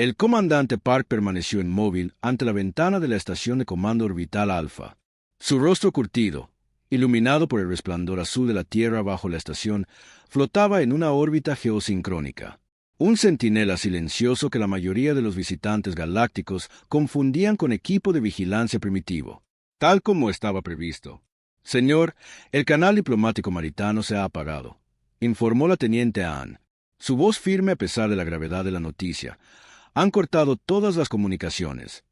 El comandante Park permaneció inmóvil ante la ventana de la estación de comando orbital Alpha. Su rostro curtido, iluminado por el resplandor azul de la Tierra bajo la estación, flotaba en una órbita geosincrónica. Un centinela silencioso que la mayoría de los visitantes galácticos confundían con equipo de vigilancia primitivo, tal como estaba previsto. «Señor, el canal diplomático maritano se ha apagado», informó la teniente Ann. Su voz firme a pesar de la gravedad de la noticia. «Han cortado todas las comunicaciones».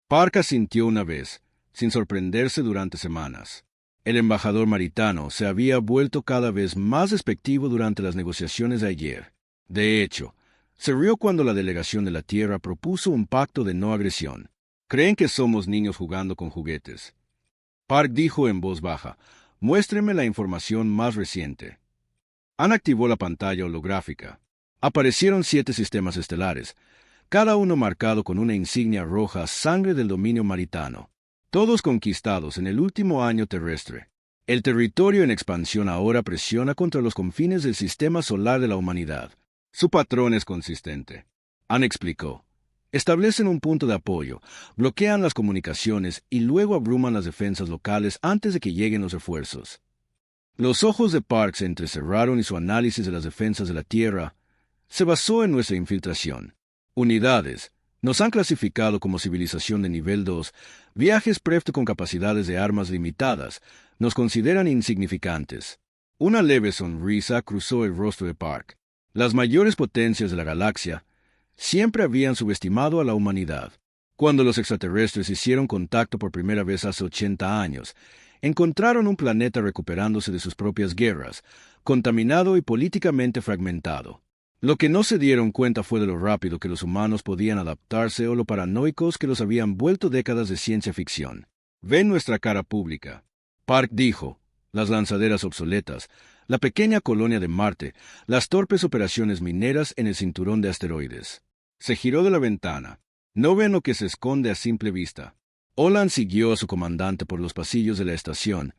Park asintió una vez, sin sorprenderse durante semanas. El embajador maritano se había vuelto cada vez más despectivo durante las negociaciones de ayer. De hecho, se rió cuando la delegación de la Tierra propuso un pacto de no agresión. «Creen que somos niños jugando con juguetes». Park dijo en voz baja, «Muéstreme la información más reciente». Ann activó la pantalla holográfica. Aparecieron 7 sistemas estelares, cada uno marcado con una insignia roja sangre del dominio maritano, todos conquistados en el último año terrestre. El territorio en expansión ahora presiona contra los confines del sistema solar de la humanidad. Su patrón es consistente. Ann explicó. Establecen un punto de apoyo, bloquean las comunicaciones y luego abruman las defensas locales antes de que lleguen los refuerzos. Los ojos de Park se entrecerraron y su análisis de las defensas de la Tierra se basó en nuestra infiltración. Unidades. Nos han clasificado como civilización de nivel 2, viajes Prefto con capacidades de armas limitadas, nos consideran insignificantes. Una leve sonrisa cruzó el rostro de Park. Las mayores potencias de la galaxia siempre habían subestimado a la humanidad. Cuando los extraterrestres hicieron contacto por primera vez hace 80 años, encontraron un planeta recuperándose de sus propias guerras, contaminado y políticamente fragmentado. Lo que no se dieron cuenta fue de lo rápido que los humanos podían adaptarse o lo paranoicos que los habían vuelto décadas de ciencia ficción. «Ven nuestra cara pública», Park dijo, «las lanzaderas obsoletas, la pequeña colonia de Marte, las torpes operaciones mineras en el cinturón de asteroides». Se giró de la ventana. «No ven lo que se esconde a simple vista». Olan siguió a su comandante por los pasillos de la estación,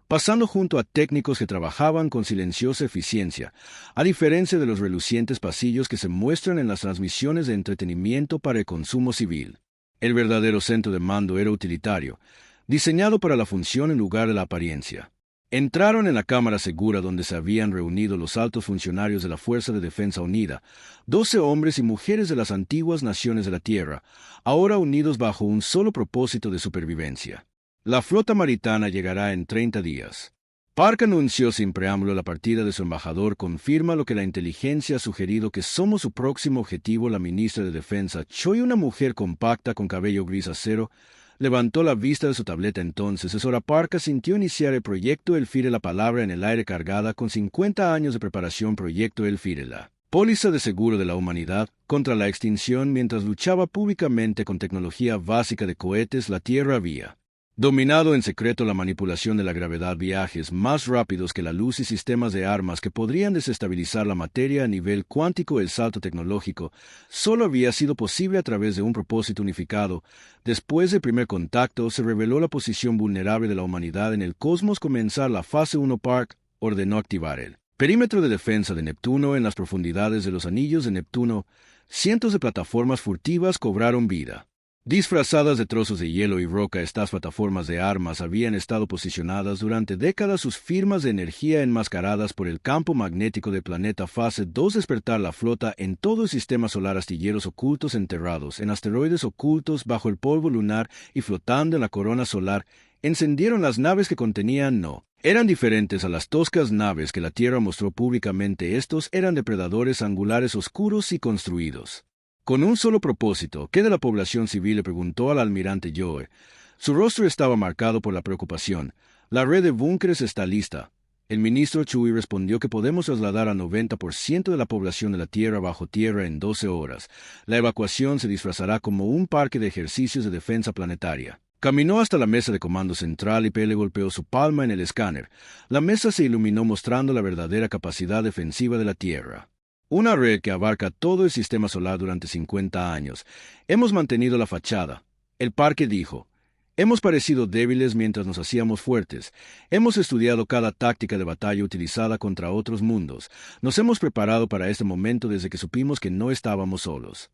pasando junto a técnicos que trabajaban con silenciosa eficiencia, a diferencia de los relucientes pasillos que se muestran en las transmisiones de entretenimiento para el consumo civil. El verdadero centro de mando era utilitario, diseñado para la función en lugar de la apariencia. Entraron en la cámara segura donde se habían reunido los altos funcionarios de la Fuerza de Defensa Unida, 12 hombres y mujeres de las antiguas naciones de la Tierra, ahora unidos bajo un solo propósito de supervivencia. La flota maritana llegará en 30 días. Park anunció sin preámbulo la partida de su embajador. Confirma lo que la inteligencia ha sugerido que somos su próximo objetivo. La ministra de Defensa, Choi, una mujer compacta con cabello gris acero, levantó la vista de su tableta. Entonces, Sora Park sintió iniciar el proyecto Elfire, la palabra en el aire cargada con 50 años de preparación. Proyecto Elfire, la póliza de seguro de la humanidad contra la extinción. Mientras luchaba públicamente con tecnología básica de cohetes, la Tierra había dominado en secreto la manipulación de la gravedad, viajes más rápidos que la luz y sistemas de armas que podrían desestabilizar la materia a nivel cuántico. El salto tecnológico solo había sido posible a través de un propósito unificado. Después del primer contacto, se reveló la posición vulnerable de la humanidad en el cosmos. Comenzar la fase 1. Park ordenó activar el perímetro de defensa de Neptuno. En las profundidades de los anillos de Neptuno, cientos de plataformas furtivas cobraron vida. Disfrazadas de trozos de hielo y roca, estas plataformas de armas habían estado posicionadas durante décadas. Sus firmas de energía enmascaradas por el campo magnético del planeta. Fase 2. Despertar la flota en todo el sistema solar. Astilleros ocultos enterrados en asteroides ocultos bajo el polvo lunar y flotando en la corona solar. Encendieron las naves que contenían no. Eran diferentes a las toscas naves que la Tierra mostró públicamente. Estos eran depredadores angulares oscuros y construidos con un solo propósito. ¿Qué de la población civil?, le preguntó al almirante Joe. Su rostro estaba marcado por la preocupación. La red de búnkeres está lista. El ministro Chui respondió que podemos trasladar al 90% de la población de la Tierra bajo tierra en 12 horas. La evacuación se disfrazará como un parque de ejercicios de defensa planetaria. Caminó hasta la mesa de comando central y Pele golpeó su palma en el escáner. La mesa se iluminó mostrando la verdadera capacidad defensiva de la Tierra. Una red que abarca todo el sistema solar durante 50 años. Hemos mantenido la fachada. El parque dijo. Hemos parecido débiles mientras nos hacíamos fuertes. Hemos estudiado cada táctica de batalla utilizada contra otros mundos. Nos hemos preparado para este momento desde que supimos que no estábamos solos.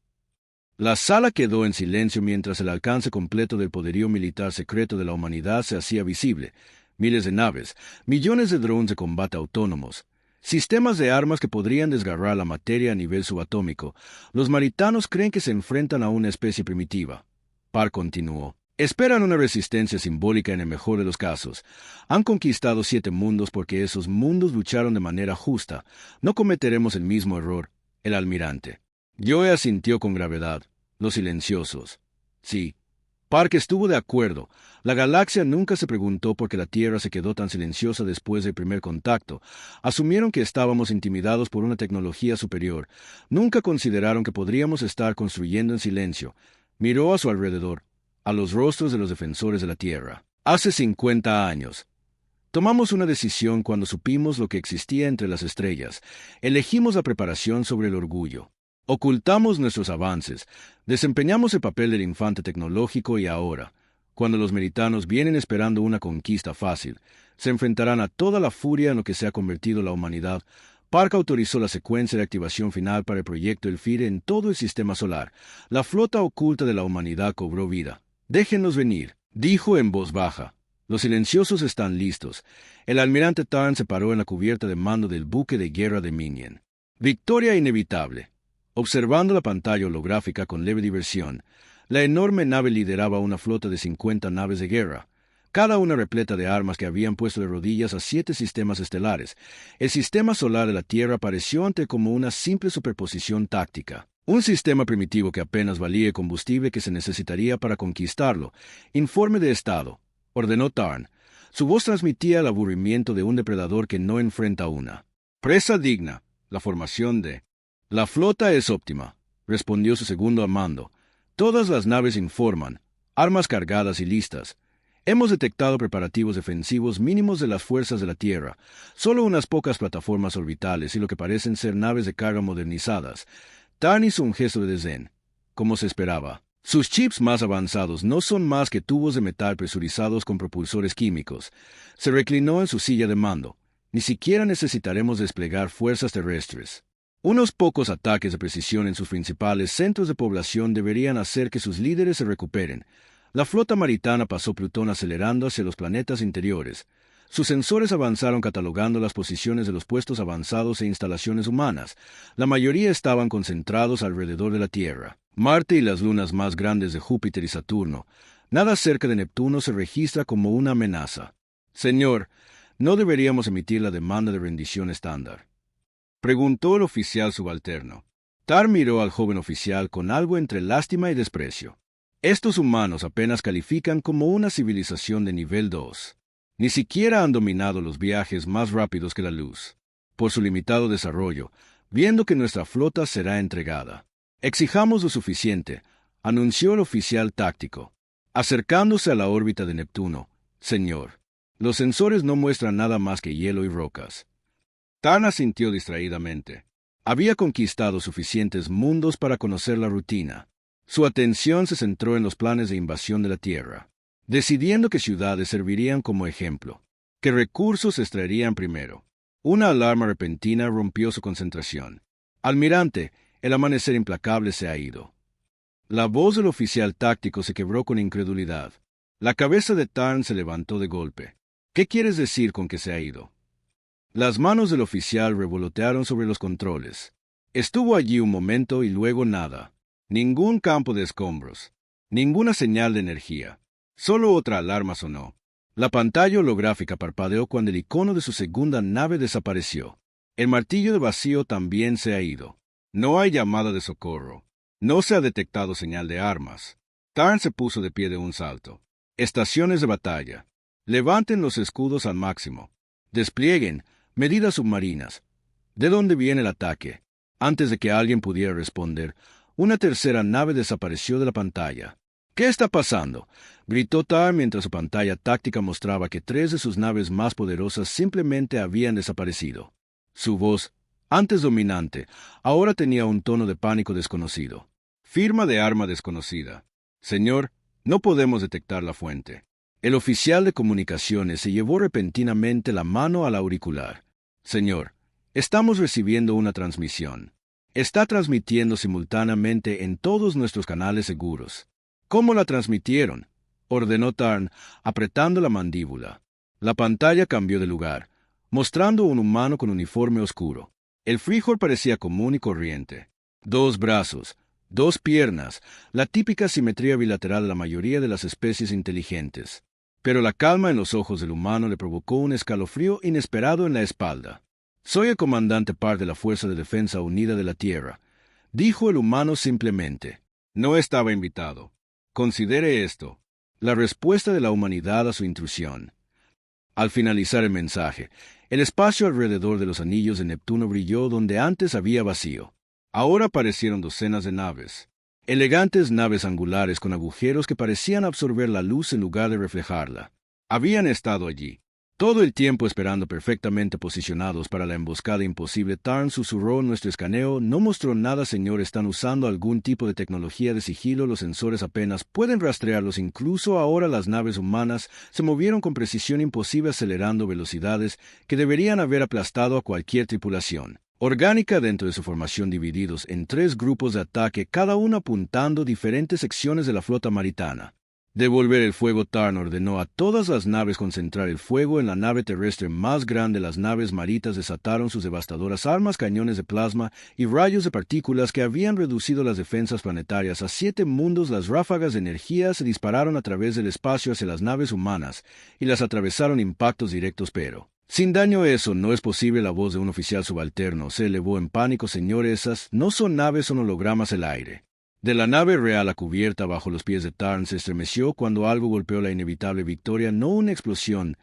La sala quedó en silencio mientras el alcance completo del poderío militar secreto de la humanidad se hacía visible. Miles de naves, millones de drones de combate autónomos, sistemas de armas que podrían desgarrar la materia a nivel subatómico. Los maritanos creen que se enfrentan a una especie primitiva. Parr continuó. Esperan una resistencia simbólica en el mejor de los casos. Han conquistado 7 mundos porque esos mundos lucharon de manera justa. No cometeremos el mismo error. El almirante. Joe asintió con gravedad. Los silenciosos. Sí. Park estuvo de acuerdo. La galaxia nunca se preguntó por qué la Tierra se quedó tan silenciosa después del primer contacto. Asumieron que estábamos intimidados por una tecnología superior. Nunca consideraron que podríamos estar construyendo en silencio. Miró a su alrededor, a los rostros de los defensores de la Tierra. Hace 50 años. Tomamos una decisión cuando supimos lo que existía entre las estrellas. Elegimos la preparación sobre el orgullo. Ocultamos nuestros avances, desempeñamos el papel del infante tecnológico y ahora, cuando los meritanos vienen esperando una conquista fácil, se enfrentarán a toda la furia en lo que se ha convertido la humanidad. Park autorizó la secuencia de activación final para el proyecto Elfire en todo el sistema solar. La flota oculta de la humanidad cobró vida. «Déjennos venir», dijo en voz baja. «Los silenciosos están listos». El almirante Tarn se paró en la cubierta de mando del buque de guerra de Minion. Victoria inevitable. Observando la pantalla holográfica con leve diversión, la enorme nave lideraba una flota de 50 naves de guerra, cada una repleta de armas que habían puesto de rodillas a 7 sistemas estelares. El sistema solar de la Tierra pareció ante como una simple superposición táctica. Un sistema primitivo que apenas valía el combustible que se necesitaría para conquistarlo. «Informe de estado», ordenó Tarn. Su voz transmitía el aburrimiento de un depredador que no enfrenta una presa digna. La formación de «La flota es óptima», respondió su segundo al mando. «Todas las naves informan, armas cargadas y listas. Hemos detectado preparativos defensivos mínimos de las fuerzas de la Tierra, solo unas pocas plataformas orbitales y lo que parecen ser naves de carga modernizadas». Tarn hizo un gesto de desdén. Como se esperaba. Sus chips más avanzados no son más que tubos de metal presurizados con propulsores químicos. Se reclinó en su silla de mando. Ni siquiera necesitaremos desplegar fuerzas terrestres. Unos pocos ataques de precisión en sus principales centros de población deberían hacer que sus líderes se recuperen. La flota maritana pasó Plutón acelerando hacia los planetas interiores. Sus sensores avanzaron catalogando las posiciones de los puestos avanzados e instalaciones humanas. La mayoría estaban concentrados alrededor de la Tierra. Marte y las lunas más grandes de Júpiter y Saturno. Nada cerca de Neptuno se registra como una amenaza. «Señor, ¿no deberíamos emitir la demanda de rendición estándar?», preguntó el oficial subalterno. Tarn miró al joven oficial con algo entre lástima y desprecio. «Estos humanos apenas califican como una civilización de nivel 2. Ni siquiera han dominado los viajes más rápidos que la luz. Por su limitado desarrollo, viendo que nuestra flota será entregada. Exijamos lo suficiente», anunció el oficial táctico, acercándose a la órbita de Neptuno. «Señor, los sensores no muestran nada más que hielo y rocas». Tarn asintió distraídamente. Había conquistado suficientes mundos para conocer la rutina. Su atención se centró en los planes de invasión de la Tierra, decidiendo qué ciudades servirían como ejemplo, qué recursos se extraerían primero. Una alarma repentina rompió su concentración. «Almirante, el amanecer implacable se ha ido». La voz del oficial táctico se quebró con incredulidad. La cabeza de Tarn se levantó de golpe. «¿Qué quieres decir con que se ha ido?». Las manos del oficial revolotearon sobre los controles. Estuvo allí un momento y luego nada. Ningún campo de escombros. Ninguna señal de energía. Solo otra alarma sonó. La pantalla holográfica parpadeó cuando el icono de su segunda nave desapareció. El martillo de vacío también se ha ido. No hay llamada de socorro. No se ha detectado señal de armas. Tarn se puso de pie de un salto. «Estaciones de batalla. Levanten los escudos al máximo. Desplieguen medidas submarinas». ¿De dónde viene el ataque? Antes de que alguien pudiera responder, una tercera nave desapareció de la pantalla. «¿Qué está pasando?», gritó Tarn mientras su pantalla táctica mostraba que 3 de sus naves más poderosas simplemente habían desaparecido. Su voz, antes dominante, ahora tenía un tono de pánico desconocido. «Firma de arma desconocida. Señor, no podemos detectar la fuente». El oficial de comunicaciones se llevó repentinamente la mano al auricular. «Señor, estamos recibiendo una transmisión. Está transmitiendo simultáneamente en todos nuestros canales seguros. ¿Cómo la transmitieron?, ordenó Tarn, apretando la mandíbula. La pantalla cambió de lugar, mostrando un humano con uniforme oscuro. El frijol parecía común y corriente. 2 brazos, 2 piernas, la típica simetría bilateral de la mayoría de las especies inteligentes. Pero la calma en los ojos del humano le provocó un escalofrío inesperado en la espalda. «Soy el comandante Parr de la Fuerza de Defensa Unida de la Tierra», dijo el humano simplemente. No estaba invitado. Considere esto: la respuesta de la humanidad a su intrusión. Al finalizar el mensaje, el espacio alrededor de los anillos de Neptuno brilló donde antes había vacío. Ahora aparecieron docenas de naves. Elegantes naves angulares con agujeros que parecían absorber la luz en lugar de reflejarla. Habían estado allí todo el tiempo esperando, perfectamente posicionados para la emboscada imposible. Tarn susurró: nuestro escaneo no mostró nada, señor. Están usando algún tipo de tecnología de sigilo. Los sensores apenas pueden rastrearlos. Incluso ahora las naves humanas se movieron con precisión imposible, acelerando velocidades que deberían haber aplastado a cualquier tripulación orgánica dentro de su formación, divididos en 3 grupos de ataque, cada uno apuntando diferentes secciones de la flota maritana. Devolver el fuego. Tarn ordenó a todas las naves concentrar el fuego en la nave terrestre más grande. Las naves maritas desataron sus devastadoras armas, cañones de plasma y rayos de partículas que habían reducido las defensas planetarias a 7 mundos. Las ráfagas de energía se dispararon a través del espacio hacia las naves humanas y las atravesaron impactos directos, pero sin daño. Eso no es posible. La voz de un oficial subalterno se elevó en pánico. Señor, esas no son naves, son hologramas. El aire de la nave real a cubierta bajo los pies de Tarn se estremeció cuando algo golpeó la inevitable victoria. No una explosión,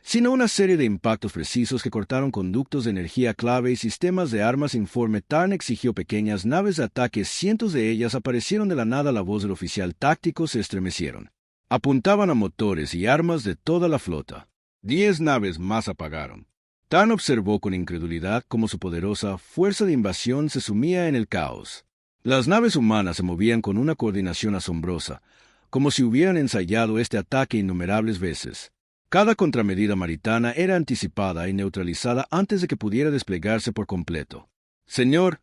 sino una serie de impactos precisos que cortaron conductos de energía clave y sistemas de armas. Informe. Tarn exigió pequeñas naves de ataque. Cientos de ellas aparecieron de la nada. La voz del oficial táctico se estremecieron. Apuntaban a motores y armas de toda la flota. 10 naves más apagaron. Tarn observó con incredulidad cómo su poderosa fuerza de invasión se sumía en el caos. Las naves humanas se movían con una coordinación asombrosa, como si hubieran ensayado este ataque innumerables veces. Cada contramedida maritana era anticipada y neutralizada antes de que pudiera desplegarse por completo. Señor,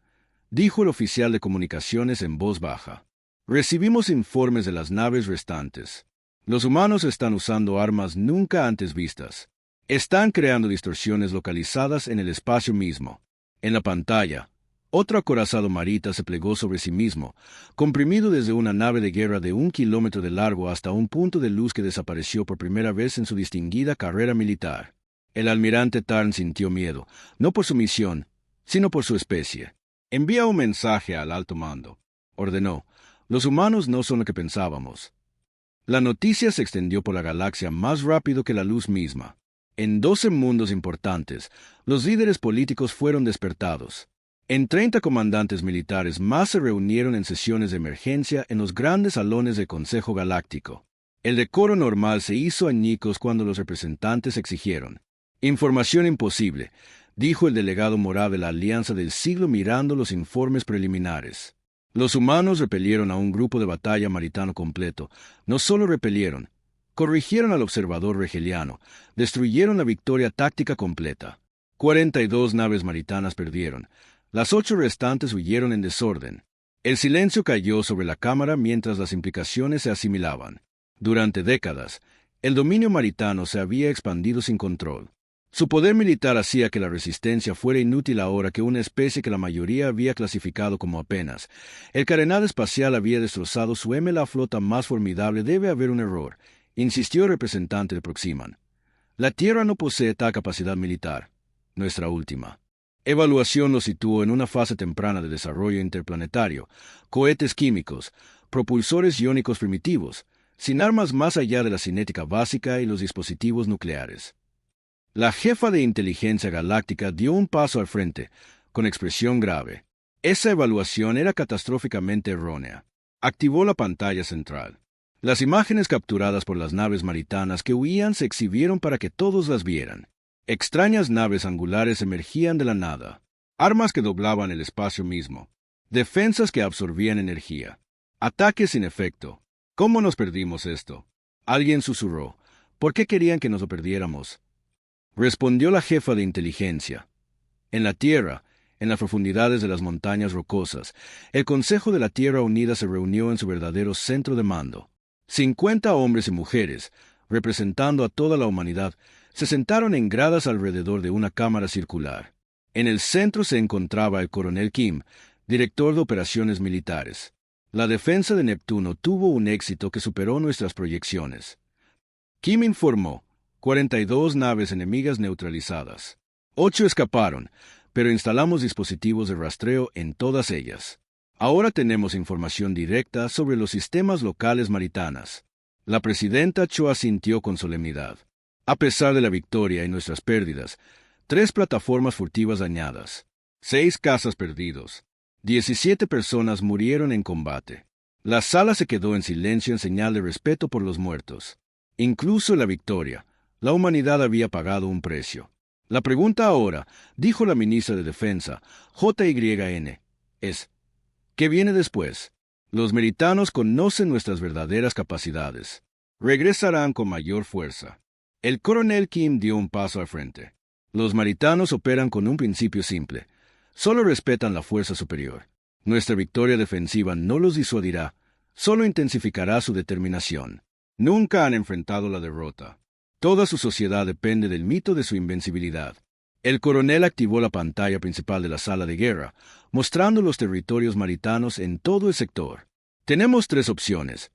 dijo el oficial de comunicaciones en voz baja, recibimos informes de las naves restantes. Los humanos están usando armas nunca antes vistas. Están creando distorsiones localizadas en el espacio mismo. En la pantalla, otro acorazado marita se plegó sobre sí mismo, comprimido desde una nave de guerra de 1 kilómetro de largo hasta un punto de luz que desapareció por primera vez en su distinguida carrera militar. El almirante Tarn sintió miedo, no por su misión, sino por su especie. Envía un mensaje al alto mando, ordenó. Los humanos no son lo que pensábamos. La noticia se extendió por la galaxia más rápido que la luz misma. En 12 mundos importantes, los líderes políticos fueron despertados. En 30 comandantes militares más se reunieron en sesiones de emergencia en los grandes salones del Consejo Galáctico. El decoro normal se hizo añicos cuando los representantes exigieron. Información imposible, dijo el delegado moral de la Alianza del Siglo mirando los informes preliminares. Los humanos repelieron a un grupo de batalla maritano completo. No solo repelieron, corrigieron al observador regeliano, destruyeron la victoria táctica completa. 42 naves maritanas perdieron. Las 8 restantes huyeron en desorden. El silencio cayó sobre la cámara mientras las implicaciones se asimilaban. Durante décadas, el dominio maritano se había expandido sin control. Su poder militar hacía que la resistencia fuera inútil ahora que una especie que la mayoría había clasificado como apenas. El carenado espacial había destrozado su la flota más formidable. Debe haber un error, insistió el representante de Proximan. La Tierra no posee tal capacidad militar. Nuestra última evaluación lo situó en una fase temprana de desarrollo interplanetario, cohetes químicos, propulsores iónicos primitivos, sin armas más allá de la cinética básica y los dispositivos nucleares. La jefa de inteligencia galáctica dio un paso al frente, con expresión grave. Esa evaluación era catastróficamente errónea. Activó la pantalla central. Las imágenes capturadas por las naves maritanas que huían se exhibieron para que todos las vieran. Extrañas naves angulares emergían de la nada, armas que doblaban el espacio mismo, defensas que absorbían energía, ataques sin efecto. ¿Cómo nos perdimos esto? Alguien susurró. ¿Por qué querían que nos lo perdiéramos? Respondió la jefa de inteligencia. En la Tierra, En las profundidades de las montañas rocosas, el Consejo de la Tierra Unida se reunió en su verdadero centro de mando. 50 hombres y mujeres, representando a toda la humanidad, se sentaron en gradas alrededor de una cámara circular. En el centro se encontraba el coronel Kim, director de operaciones militares. La defensa de Neptuno tuvo un éxito que superó nuestras proyecciones. Kim informó: 42 naves enemigas neutralizadas. 8 escaparon, pero instalamos dispositivos de rastreo en todas ellas. Ahora tenemos información directa sobre los sistemas locales maritanas. La presidenta Cho asintió con solemnidad. A pesar de la victoria y nuestras pérdidas, 3 plataformas furtivas dañadas, 6 cazas perdidos, 17 personas murieron en combate. La sala se quedó en silencio en señal de respeto por los muertos. Incluso en la victoria, la humanidad había pagado un precio. La pregunta ahora, dijo la ministra de Defensa, JYN, es: ¿qué viene después? Los meritanos conocen nuestras verdaderas capacidades. Regresarán con mayor fuerza. El coronel Kim dio un paso al frente. Los maritanos operan con un principio simple. Solo respetan la fuerza superior. Nuestra victoria defensiva no los disuadirá, solo intensificará su determinación. Nunca han enfrentado la derrota. Toda su sociedad depende del mito de su invencibilidad. El coronel activó la pantalla principal de la sala de guerra, mostrando los territorios maritanos en todo el sector. Tenemos 3 opciones.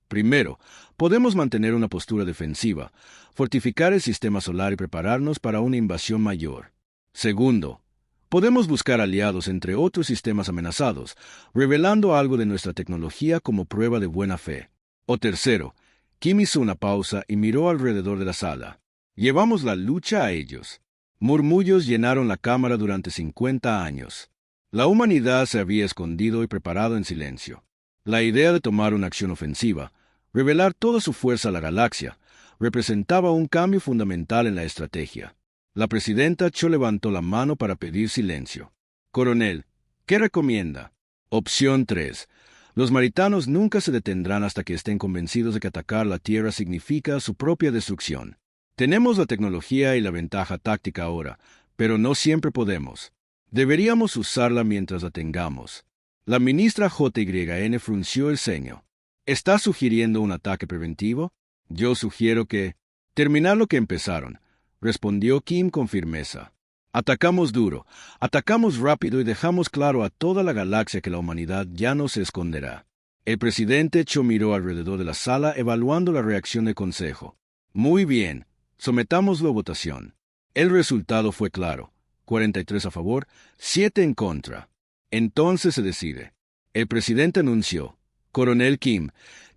Primero, podemos mantener una postura defensiva, fortificar el sistema solar y prepararnos para una invasión mayor. Segundo, podemos buscar aliados entre otros sistemas amenazados, revelando algo de nuestra tecnología como prueba de buena fe. O tercero, Kim hizo una pausa y miró alrededor de la sala. Llevamos la lucha a ellos. Murmullos llenaron la cámara durante 50 años. La humanidad se había escondido y preparado en silencio. La idea de tomar una acción ofensiva, revelar toda su fuerza a la galaxia, representaba un cambio fundamental en la estrategia. La presidenta Cho levantó la mano para pedir silencio. Coronel, ¿qué recomienda? Opción 3. Los maritanos nunca se detendrán hasta que estén convencidos de que atacar la Tierra significa su propia destrucción. Tenemos la tecnología y la ventaja táctica ahora, pero no siempre podemos. Deberíamos usarla mientras la tengamos. La ministra JYN frunció el ceño. ¿Está sugiriendo un ataque preventivo? Yo sugiero que... terminar lo que empezaron, respondió Kim con firmeza. Atacamos duro, atacamos rápido y dejamos claro a toda la galaxia que la humanidad ya no se esconderá. El presidente Cho miró alrededor de la sala evaluando la reacción del consejo. Muy bien, sometámoslo a votación. El resultado fue claro: 43 a favor, 7 en contra. Entonces se decide. El presidente anunció: Coronel Kim,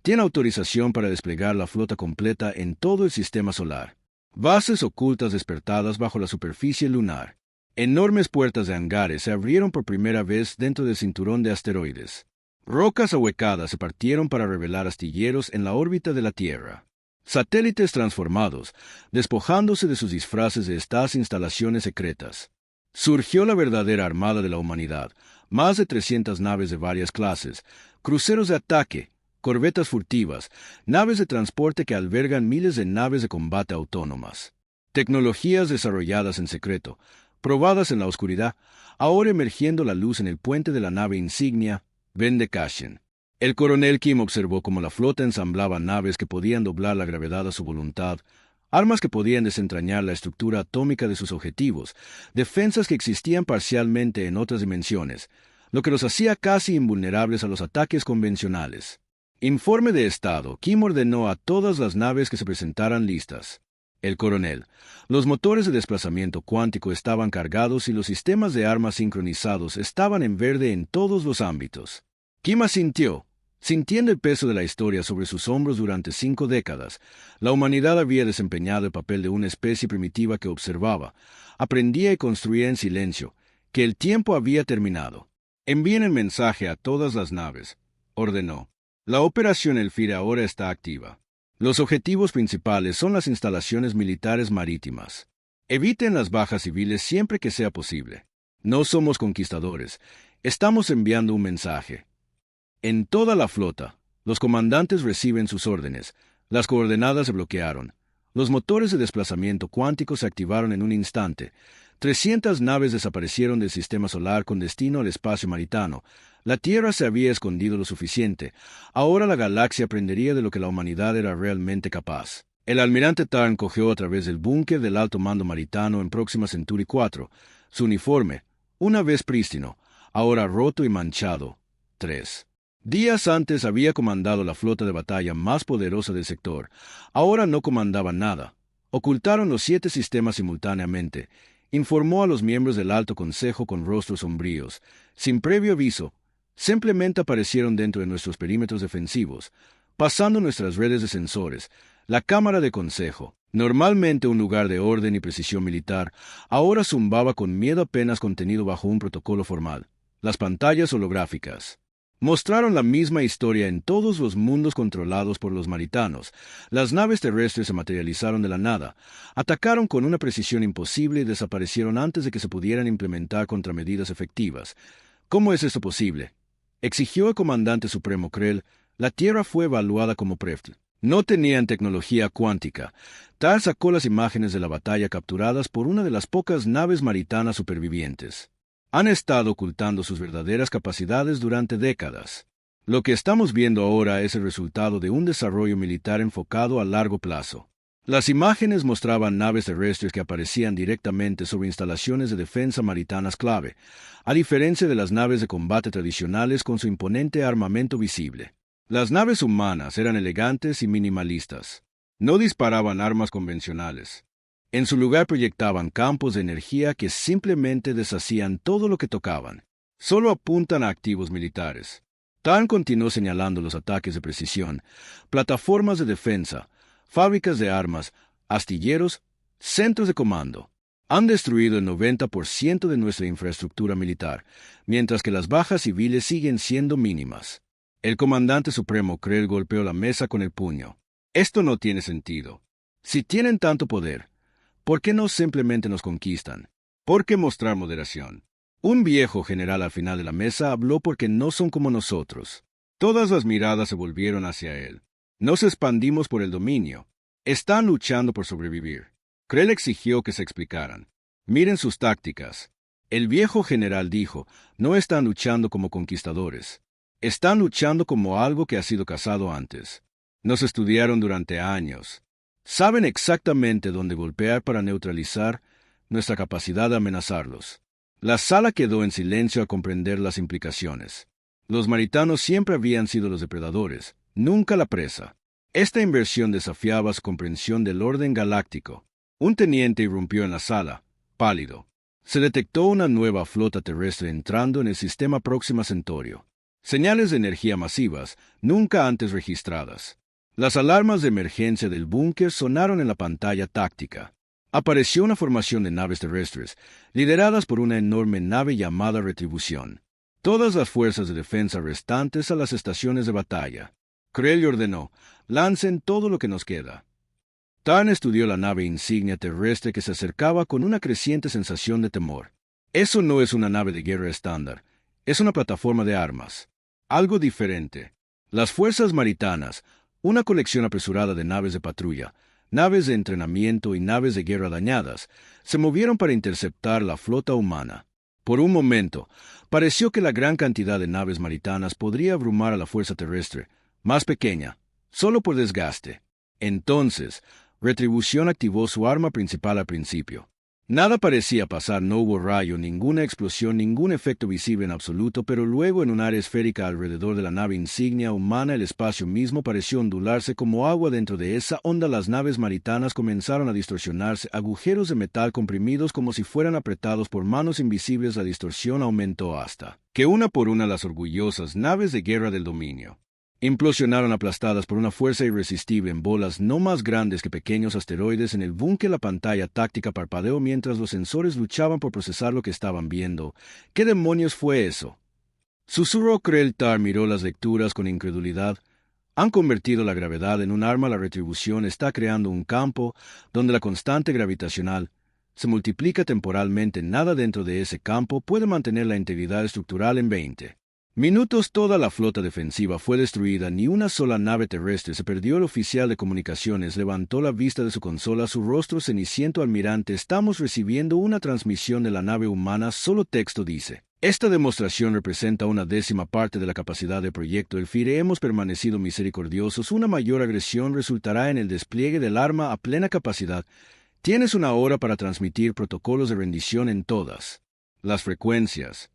tiene autorización para desplegar la flota completa en todo el sistema solar. Bases ocultas despertadas bajo la superficie lunar. Enormes puertas de hangares se abrieron por primera vez dentro del cinturón de asteroides. Rocas ahuecadas se partieron para revelar astilleros en la órbita de la Tierra. Satélites transformados, despojándose de sus disfraces de estas instalaciones secretas. Surgió la verdadera armada de la humanidad, más de 300 naves de varias clases, cruceros de ataque, corbetas furtivas, naves de transporte que albergan miles de naves de combate autónomas. Tecnologías desarrolladas en secreto, probadas en la oscuridad, ahora emergiendo la luz en el puente de la nave insignia, Vendekashen. El coronel Kim observó cómo la flota ensamblaba naves que podían doblar la gravedad a su voluntad, armas que podían desentrañar la estructura atómica de sus objetivos, defensas que existían parcialmente en otras dimensiones, lo que los hacía casi invulnerables a los ataques convencionales. Informe de estado. Kim ordenó a todas las naves que se presentaran listas. El coronel. Los motores de desplazamiento cuántico estaban cargados y los sistemas de armas sincronizados estaban en verde en todos los ámbitos. Kim asintió. Sintiendo el peso de la historia sobre sus hombros durante 5 décadas, la humanidad había desempeñado el papel de una especie primitiva que observaba, aprendía y construía en silencio, que el tiempo había terminado. Envíen el mensaje a todas las naves, ordenó. La operación Elfire ahora está activa. Los objetivos principales son las instalaciones militares marítimas. Eviten las bajas civiles siempre que sea posible. No somos conquistadores. Estamos enviando un mensaje. En toda la flota, los comandantes reciben sus órdenes. Las coordenadas se bloquearon. Los motores de desplazamiento cuántico se activaron en un instante, 300 naves desaparecieron del sistema solar con destino al espacio maritano. La Tierra se había escondido lo suficiente. Ahora la galaxia aprendería de lo que la humanidad era realmente capaz. El almirante Tarn cogió a través del búnker del alto mando maritano en Próxima Centauri 4. Su uniforme, una vez prístino, ahora roto y manchado. 3 días antes había comandado la flota de batalla más poderosa del sector. Ahora no comandaba nada. Ocultaron los 7 sistemas simultáneamente. Informó a los miembros del Alto Consejo con rostros sombríos. Sin previo aviso, simplemente aparecieron dentro de nuestros perímetros defensivos, pasando nuestras redes de sensores. La Cámara de Consejo, normalmente un lugar de orden y precisión militar, ahora zumbaba con miedo apenas contenido bajo un protocolo formal. Las pantallas holográficas mostraron la misma historia en todos los mundos controlados por los maritanos. Las naves terrestres se materializaron de la nada, atacaron con una precisión imposible y desaparecieron antes de que se pudieran implementar contramedidas efectivas. ¿Cómo es esto posible?, exigió el comandante supremo Krell. La Tierra fue evaluada como PREFT. No tenían tecnología cuántica. Tal sacó las imágenes de la batalla capturadas por una de las pocas naves maritanas supervivientes. Han estado ocultando sus verdaderas capacidades durante décadas. Lo que estamos viendo ahora es el resultado de un desarrollo militar enfocado a largo plazo. Las imágenes mostraban naves terrestres que aparecían directamente sobre instalaciones de defensa maritanas clave, a diferencia de las naves de combate tradicionales con su imponente armamento visible. Las naves humanas eran elegantes y minimalistas. No disparaban armas convencionales. En su lugar proyectaban campos de energía que simplemente deshacían todo lo que tocaban. Solo apuntan a activos militares. Tarn continuó señalando los ataques de precisión, plataformas de defensa, fábricas de armas, astilleros, centros de comando. Han destruido el 90% de nuestra infraestructura militar, mientras que las bajas civiles siguen siendo mínimas. El comandante supremo Krell golpeó la mesa con el puño. Esto no tiene sentido. Si tienen tanto poder, ¿por qué no simplemente nos conquistan? ¿Por qué mostrar moderación? Un viejo general al final de la mesa habló porque no son como nosotros. Todas las miradas se volvieron hacia él. Nos expandimos por el dominio. Están luchando por sobrevivir. Krell exigió que se explicaran. Miren sus tácticas. El viejo general dijo, no están luchando como conquistadores. Están luchando como algo que ha sido cazado antes. Nos estudiaron durante años. Saben exactamente dónde golpear para neutralizar nuestra capacidad de amenazarlos. La sala quedó en silencio a comprender las implicaciones. Los maritanos siempre habían sido los depredadores, nunca la presa. Esta inversión desafiaba su comprensión del orden galáctico. Un teniente irrumpió en la sala, pálido. Se detectó una nueva flota terrestre entrando en el sistema Próxima Centauri. Señales de energía masivas, nunca antes registradas. Las alarmas de emergencia del búnker sonaron en la pantalla táctica. Apareció una formación de naves terrestres, lideradas por una enorme nave llamada Retribución. Todas las fuerzas de defensa restantes a las estaciones de batalla. Krell ordenó, lancen todo lo que nos queda. Tarn estudió la nave insignia terrestre que se acercaba con una creciente sensación de temor. Eso no es una nave de guerra estándar, es una plataforma de armas. Algo diferente. Las fuerzas maritanas, una colección apresurada de naves de patrulla, naves de entrenamiento y naves de guerra dañadas, se movieron para interceptar la flota humana. Por un momento, pareció que la gran cantidad de naves maritanas podría abrumar a la fuerza terrestre, más pequeña, solo por desgaste. Entonces, Retribución activó su arma principal al principio. Nada parecía pasar, no hubo rayo, ninguna explosión, ningún efecto visible en absoluto, pero luego en un área esférica alrededor de la nave insignia humana el espacio mismo pareció ondularse como agua. Dentro de esa onda las naves maritanas comenzaron a distorsionarse, agujeros de metal comprimidos como si fueran apretados por manos invisibles. La distorsión aumentó hasta que una por una las orgullosas naves de guerra del dominio implosionaron aplastadas por una fuerza irresistible en bolas no más grandes que pequeños asteroides. En el búnker la pantalla táctica parpadeó mientras los sensores luchaban por procesar lo que estaban viendo. ¿Qué demonios fue eso?, susurró Krell. Tarn miró las lecturas con incredulidad. Han convertido la gravedad en un arma. La Retribución está creando un campo donde la constante gravitacional se multiplica temporalmente. Nada dentro de ese campo puede mantener la integridad estructural en 20 Minutos toda la flota defensiva fue destruida, ni una sola nave terrestre se perdió. El oficial de comunicaciones levantó la vista de su consola, su rostro ceniciento. Almirante, estamos recibiendo una transmisión de la nave humana, solo texto dice. Esta demostración representa una 10ª parte de la capacidad del proyecto Elfire. Hemos permanecido misericordiosos. Una mayor agresión resultará en el despliegue del arma a plena capacidad. Tienes una hora para transmitir protocolos de rendición en todas las frecuencias.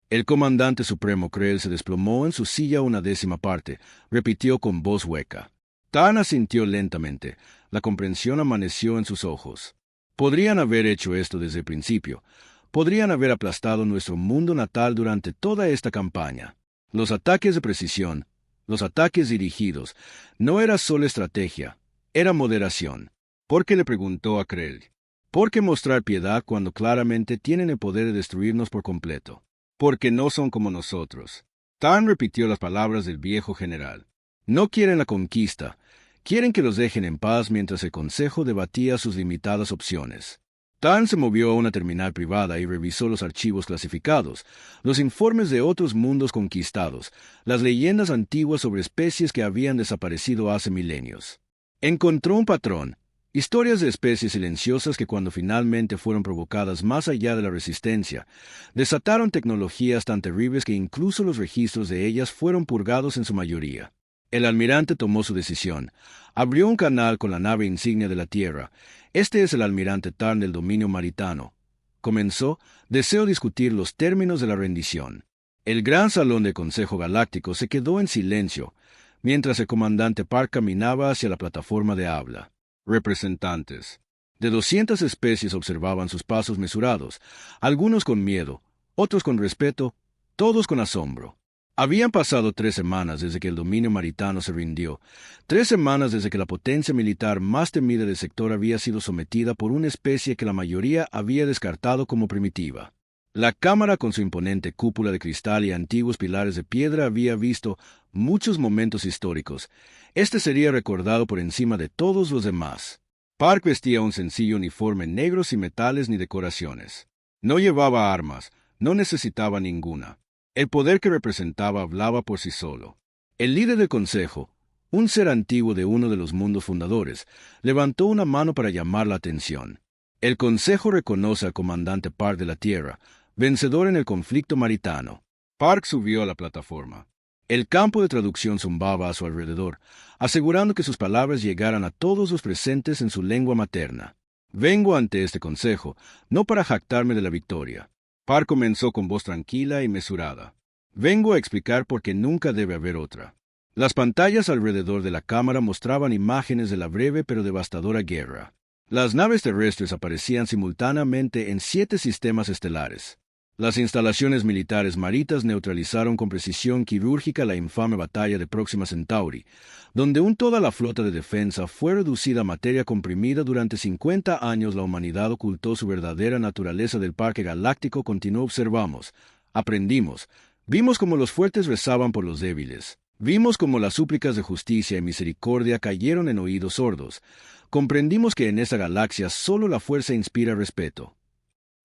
El comandante supremo Krell se desplomó en su silla una 10ª parte, repitió con voz hueca. Tarn asintió lentamente. La comprensión amaneció en sus ojos. Podrían haber hecho esto desde el principio. Podrían haber aplastado nuestro mundo natal durante toda esta campaña. Los ataques de precisión, los ataques dirigidos, no era solo estrategia, era moderación. ¿Por qué le preguntó a Krell? ¿Por qué mostrar piedad cuando claramente tienen el poder de destruirnos por completo? Porque no son como nosotros. Tarn repitió las palabras del viejo general. No quieren la conquista, quieren que los dejen en paz. Mientras el Consejo debatía sus limitadas opciones, Tarn se movió a una terminal privada y revisó los archivos clasificados, los informes de otros mundos conquistados, las leyendas antiguas sobre especies que habían desaparecido hace milenios. Encontró un patrón. Historias de especies silenciosas que, cuando finalmente fueron provocadas más allá de la resistencia, desataron tecnologías tan terribles que incluso los registros de ellas fueron purgados en su mayoría. El almirante tomó su decisión. Abrió un canal con la nave insignia de la Tierra. Este es el almirante Tarn del dominio maritano. Comenzó. Deseo discutir los términos de la rendición. El gran salón del Consejo Galáctico se quedó en silencio, mientras el comandante Park caminaba hacia la plataforma de habla. Representantes de 200 especies observaban sus pasos mesurados, algunos con miedo, otros con respeto, todos con asombro. Habían pasado 3 semanas desde que el dominio maritano se rindió, 3 semanas desde que la potencia militar más temida del sector había sido sometida por una especie que la mayoría había descartado como primitiva. La cámara, con su imponente cúpula de cristal y antiguos pilares de piedra, había visto muchos momentos históricos. Este sería recordado por encima de todos los demás. Park vestía un sencillo uniforme negro sin metales ni decoraciones. No llevaba armas, no necesitaba ninguna. El poder que representaba hablaba por sí solo. El líder del consejo, un ser antiguo de uno de los mundos fundadores, levantó una mano para llamar la atención. El consejo reconoce al comandante Park de la Tierra, vencedor en el conflicto maritano. Park subió a la plataforma. El campo de traducción zumbaba a su alrededor, asegurando que sus palabras llegaran a todos los presentes en su lengua materna. Vengo ante este consejo, no para jactarme de la victoria. Park comenzó con voz tranquila y mesurada. Vengo a explicar por qué nunca debe haber otra. Las pantallas alrededor de la cámara mostraban imágenes de la breve pero devastadora guerra. Las naves terrestres aparecían simultáneamente en 7 sistemas estelares. Las instalaciones militares maritas neutralizaron con precisión quirúrgica la infame batalla de Próxima Centauri, donde toda la flota de defensa fue reducida a materia comprimida. Durante 50 años la humanidad ocultó su verdadera naturaleza del parque galáctico. Continuó. Observamos, aprendimos, vimos cómo los fuertes rezaban por los débiles, vimos cómo las súplicas de justicia y misericordia cayeron en oídos sordos, comprendimos que en esa galaxia solo la fuerza inspira respeto.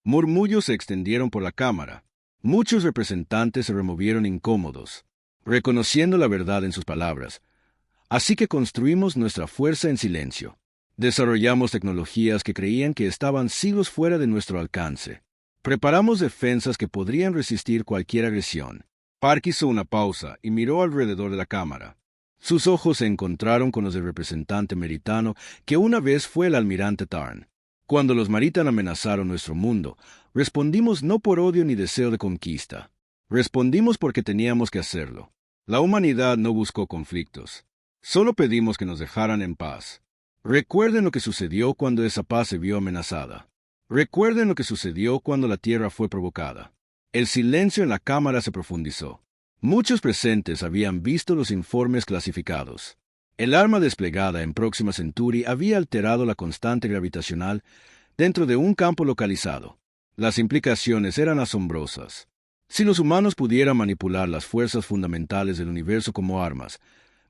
Murmullos se extendieron por la cámara. Muchos representantes se removieron incómodos, reconociendo la verdad en sus palabras. Así que construimos nuestra fuerza en silencio. Desarrollamos tecnologías que creían que estaban siglos fuera de nuestro alcance. Preparamos defensas que podrían resistir cualquier agresión. Park hizo una pausa y miró alrededor de la cámara. Sus ojos se encontraron con los del representante meritano, que una vez fue el almirante Tarn. Cuando los Maritan amenazaron nuestro mundo, respondimos no por odio ni deseo de conquista. Respondimos porque teníamos que hacerlo. La humanidad no buscó conflictos. Solo pedimos que nos dejaran en paz. Recuerden lo que sucedió cuando esa paz se vio amenazada. Recuerden lo que sucedió cuando la Tierra fue provocada. El silencio en la cámara se profundizó. Muchos presentes habían visto los informes clasificados. El arma desplegada en Próxima Centauri había alterado la constante gravitacional dentro de un campo localizado. Las implicaciones eran asombrosas. Si los humanos pudieran manipular las fuerzas fundamentales del universo como armas,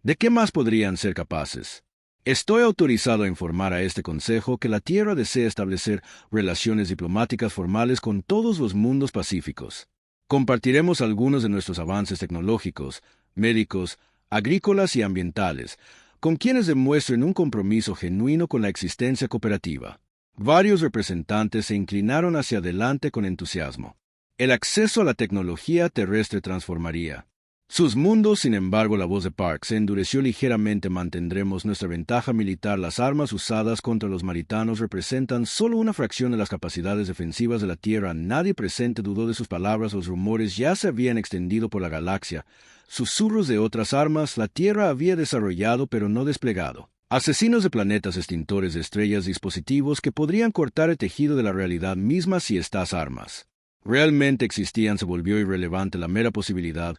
¿de qué más podrían ser capaces? Estoy autorizado a informar a este Consejo que la Tierra desea establecer relaciones diplomáticas formales con todos los mundos pacíficos. Compartiremos algunos de nuestros avances tecnológicos, médicos, agrícolas y ambientales, con quienes demuestren un compromiso genuino con la existencia cooperativa. Varios representantes se inclinaron hacia adelante con entusiasmo. El acceso a la tecnología terrestre transformaría sus mundos. Sin embargo, la voz de Park se endureció ligeramente. Mantendremos nuestra ventaja militar. Las armas usadas contra los maritanos representan solo una fracción de las capacidades defensivas de la Tierra. Nadie presente dudó de sus palabras. Los rumores ya se habían extendido por la galaxia. Susurros de otras armas la Tierra había desarrollado pero no desplegado. Asesinos de planetas, extintores de estrellas, dispositivos que podrían cortar el tejido de la realidad misma si estas armas realmente existían. Se volvió irrelevante la mera posibilidad.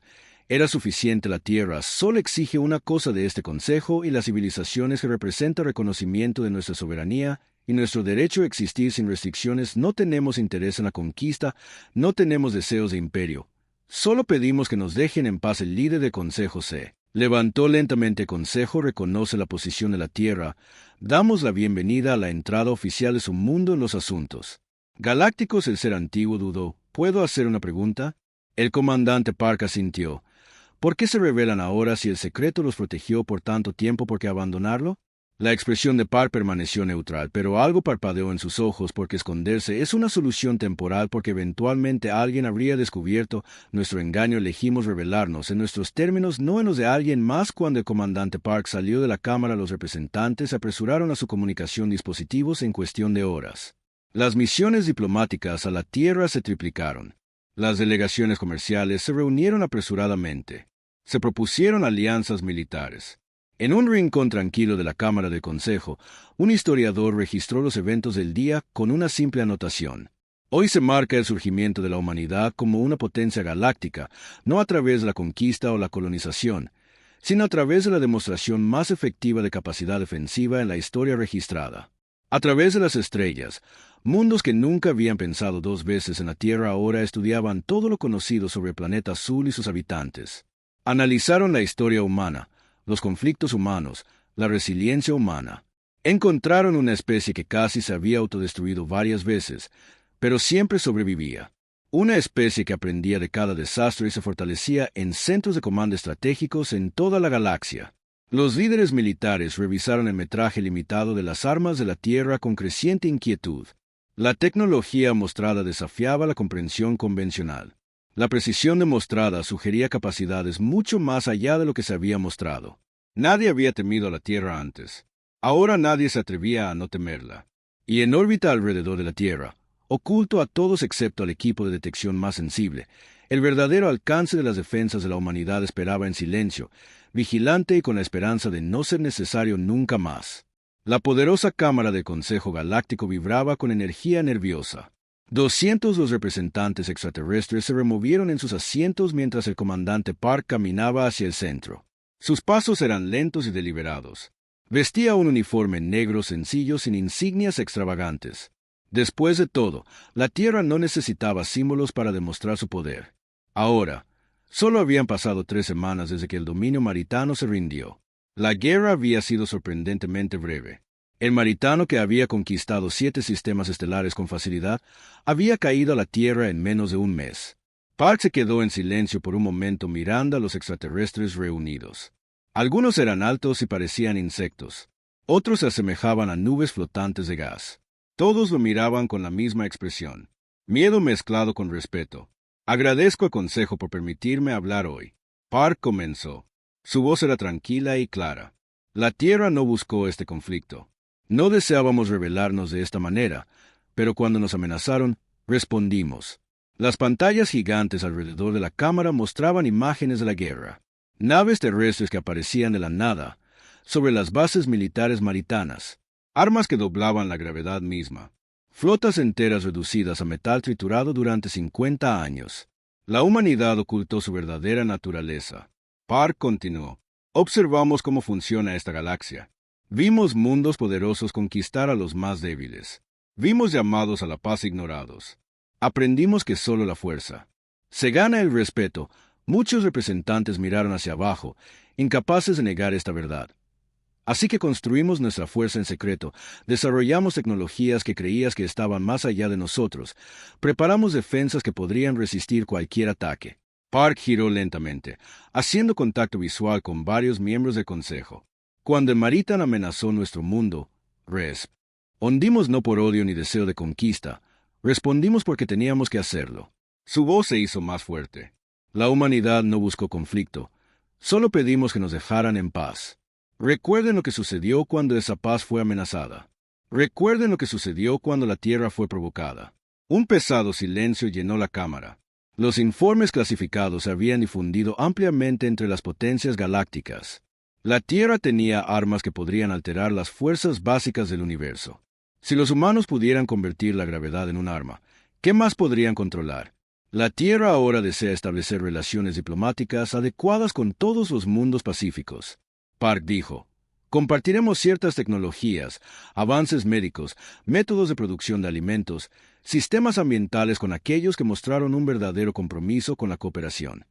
Era suficiente. La Tierra solo exige una cosa de este Consejo y las civilizaciones que representa reconocimiento de nuestra soberanía y nuestro derecho a existir sin restricciones. No tenemos interés en la conquista, no tenemos deseos de imperio. Solo pedimos que nos dejen en paz. El líder del Consejo se levantó lentamente. El Consejo reconoce la posición de la Tierra. Damos la bienvenida a la entrada oficial de su mundo en los asuntos galácticos. El ser antiguo dudó. ¿Puedo hacer una pregunta? El comandante Park asintió. ¿Por qué se revelan ahora si el secreto los protegió por tanto tiempo? ¿Por qué abandonarlo? La expresión de Park permaneció neutral, pero algo parpadeó en sus ojos. Porque esconderse es una solución temporal, porque eventualmente alguien habría descubierto nuestro engaño. Elegimos revelarnos en nuestros términos, no en los de alguien más. Cuando el comandante Park salió de la cámara, los representantes apresuraron a su comunicación dispositivos en cuestión de horas. Las misiones diplomáticas a la Tierra se triplicaron. Las delegaciones comerciales se reunieron apresuradamente. Se propusieron alianzas militares. En un rincón tranquilo de la Cámara del Consejo, un historiador registró los eventos del día con una simple anotación. Hoy se marca el surgimiento de la humanidad como una potencia galáctica, no a través de la conquista o la colonización, sino a través de la demostración más efectiva de capacidad defensiva en la historia registrada. A través de las estrellas, mundos que nunca habían pensado dos veces en la Tierra ahora estudiaban todo lo conocido sobre el planeta azul y sus habitantes. Analizaron la historia humana, los conflictos humanos, la resiliencia humana. Encontraron una especie que casi se había autodestruido varias veces, pero siempre sobrevivía. Una especie que aprendía de cada desastre y se fortalecía en centros de comando estratégicos en toda la galaxia. Los líderes militares revisaron el metraje limitado de las armas de la Tierra con creciente inquietud. La tecnología mostrada desafiaba la comprensión convencional. La precisión demostrada sugería capacidades mucho más allá de lo que se había mostrado. Nadie había temido a la Tierra antes. Ahora nadie se atrevía a no temerla. Y en órbita alrededor de la Tierra, oculto a todos excepto al equipo de detección más sensible, el verdadero alcance de las defensas de la humanidad esperaba en silencio, vigilante y con la esperanza de no ser necesario nunca más. La poderosa Cámara del Consejo Galáctico vibraba con energía nerviosa. 200 los representantes extraterrestres se removieron en sus asientos mientras el comandante Park caminaba hacia el centro. Sus pasos eran lentos y deliberados. Vestía un uniforme negro sencillo sin insignias extravagantes. Después de todo, la Tierra no necesitaba símbolos para demostrar su poder. Ahora, solo habían pasado 3 semanas desde que el dominio maritano se rindió. La guerra había sido sorprendentemente breve. El maritano, que había conquistado 7 sistemas estelares con facilidad, había caído a la Tierra en menos de un mes. Park se quedó en silencio por un momento mirando a los extraterrestres reunidos. Algunos eran altos y parecían insectos. Otros se asemejaban a nubes flotantes de gas. Todos lo miraban con la misma expresión. Miedo mezclado con respeto. Agradezco al Consejo por permitirme hablar hoy. Park comenzó. Su voz era tranquila y clara. La Tierra no buscó este conflicto. No deseábamos rebelarnos de esta manera, pero cuando nos amenazaron, respondimos. Las pantallas gigantes alrededor de la cámara mostraban imágenes de la guerra. Naves terrestres que aparecían de la nada, sobre las bases militares maritanas. Armas que doblaban la gravedad misma. Flotas enteras reducidas a metal triturado durante 50 años. La humanidad ocultó su verdadera naturaleza. Park continuó. Observamos cómo funciona esta galaxia. Vimos mundos poderosos conquistar a los más débiles. Vimos llamados a la paz ignorados. Aprendimos que solo la fuerza se gana el respeto. Muchos representantes miraron hacia abajo, incapaces de negar esta verdad. Así que construimos nuestra fuerza en secreto, desarrollamos tecnologías que creías que estaban más allá de nosotros, preparamos defensas que podrían resistir cualquier ataque. Park giró lentamente, haciendo contacto visual con varios miembros del Consejo. Cuando el Maritan amenazó nuestro mundo, respondimos no por odio ni deseo de conquista, respondimos porque teníamos que hacerlo. Su voz se hizo más fuerte. La humanidad no buscó conflicto, solo pedimos que nos dejaran en paz. Recuerden lo que sucedió cuando esa paz fue amenazada. Recuerden lo que sucedió cuando la Tierra fue provocada. Un pesado silencio llenó la cámara. Los informes clasificados se habían difundido ampliamente entre las potencias galácticas. La Tierra tenía armas que podrían alterar las fuerzas básicas del universo. Si los humanos pudieran convertir la gravedad en un arma, ¿qué más podrían controlar? La Tierra ahora desea establecer relaciones diplomáticas adecuadas con todos los mundos pacíficos. Park dijo, compartiremos ciertas tecnologías, avances médicos, métodos de producción de alimentos, sistemas ambientales con aquellos que mostraron un verdadero compromiso con la cooperación.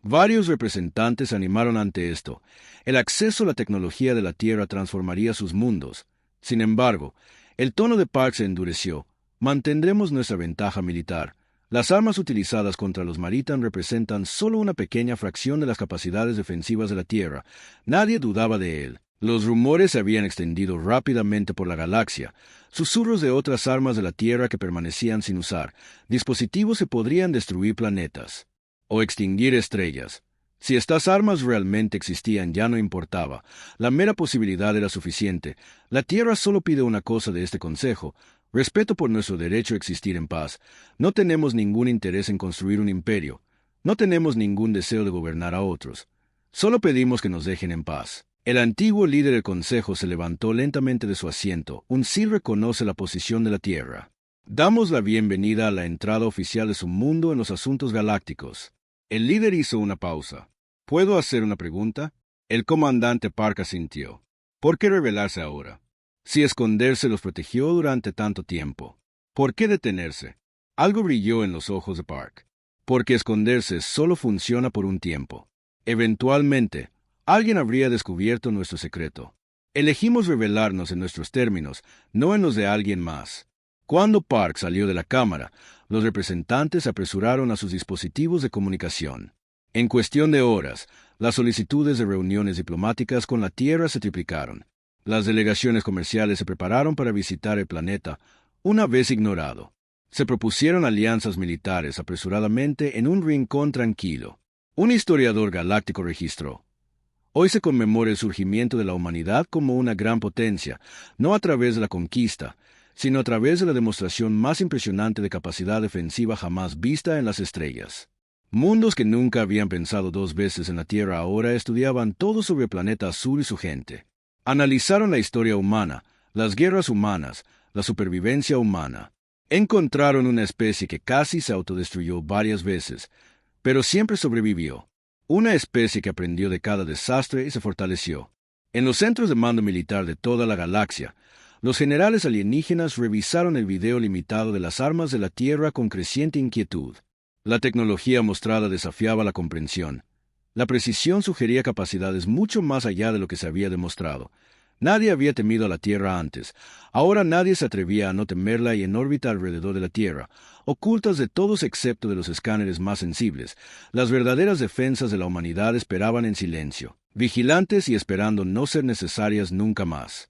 Varios representantes se animaron ante esto. El acceso a la tecnología de la Tierra transformaría sus mundos. Sin embargo, el tono de Park se endureció. Mantendremos nuestra ventaja militar. Las armas utilizadas contra los Maritan representan solo una pequeña fracción de las capacidades defensivas de la Tierra. Nadie dudaba de él. Los rumores se habían extendido rápidamente por la galaxia. Susurros de otras armas de la Tierra que permanecían sin usar. Dispositivos que podrían destruir planetas o extinguir estrellas. Si estas armas realmente existían ya no importaba. La mera posibilidad era suficiente. La Tierra solo pide una cosa de este Consejo: respeto por nuestro derecho a existir en paz. No tenemos ningún interés en construir un imperio. No tenemos ningún deseo de gobernar a otros. Solo pedimos que nos dejen en paz. El antiguo líder del Consejo se levantó lentamente de su asiento. Un sí reconoce la posición de la Tierra. Damos la bienvenida a la entrada oficial de su mundo en los asuntos galácticos. El líder hizo una pausa. ¿Puedo hacer una pregunta? El comandante Park asintió. ¿Por qué rebelarse ahora? Si esconderse los protegió durante tanto tiempo, ¿por qué detenerse? Algo brilló en los ojos de Park. Porque esconderse solo funciona por un tiempo. Eventualmente, alguien habría descubierto nuestro secreto. Elegimos revelarnos en nuestros términos, no en los de alguien más. Cuando Park salió de la cámara, los representantes se apresuraron a sus dispositivos de comunicación. En cuestión de horas, las solicitudes de reuniones diplomáticas con la Tierra se triplicaron. Las delegaciones comerciales se prepararon para visitar el planeta, una vez ignorado. Se propusieron alianzas militares apresuradamente en un rincón tranquilo. Un historiador galáctico registró: hoy se conmemora el surgimiento de la humanidad como una gran potencia, no a través de la conquista, sino a través de la demostración más impresionante de capacidad defensiva jamás vista en las estrellas. Mundos que nunca habían pensado dos veces en la Tierra ahora estudiaban todo sobre el planeta azul y su gente. Analizaron la historia humana, las guerras humanas, la supervivencia humana. Encontraron una especie que casi se autodestruyó varias veces, pero siempre sobrevivió. Una especie que aprendió de cada desastre y se fortaleció. En los centros de mando militar de toda la galaxia, los generales alienígenas revisaron el video limitado de las armas de la Tierra con creciente inquietud. La tecnología mostrada desafiaba la comprensión. La precisión sugería capacidades mucho más allá de lo que se había demostrado. Nadie había temido a la Tierra antes. Ahora nadie se atrevía a no temerla, y en órbita alrededor de la Tierra, ocultas de todos excepto de los escáneres más sensibles, las verdaderas defensas de la humanidad esperaban en silencio, vigilantes y esperando no ser necesarias nunca más.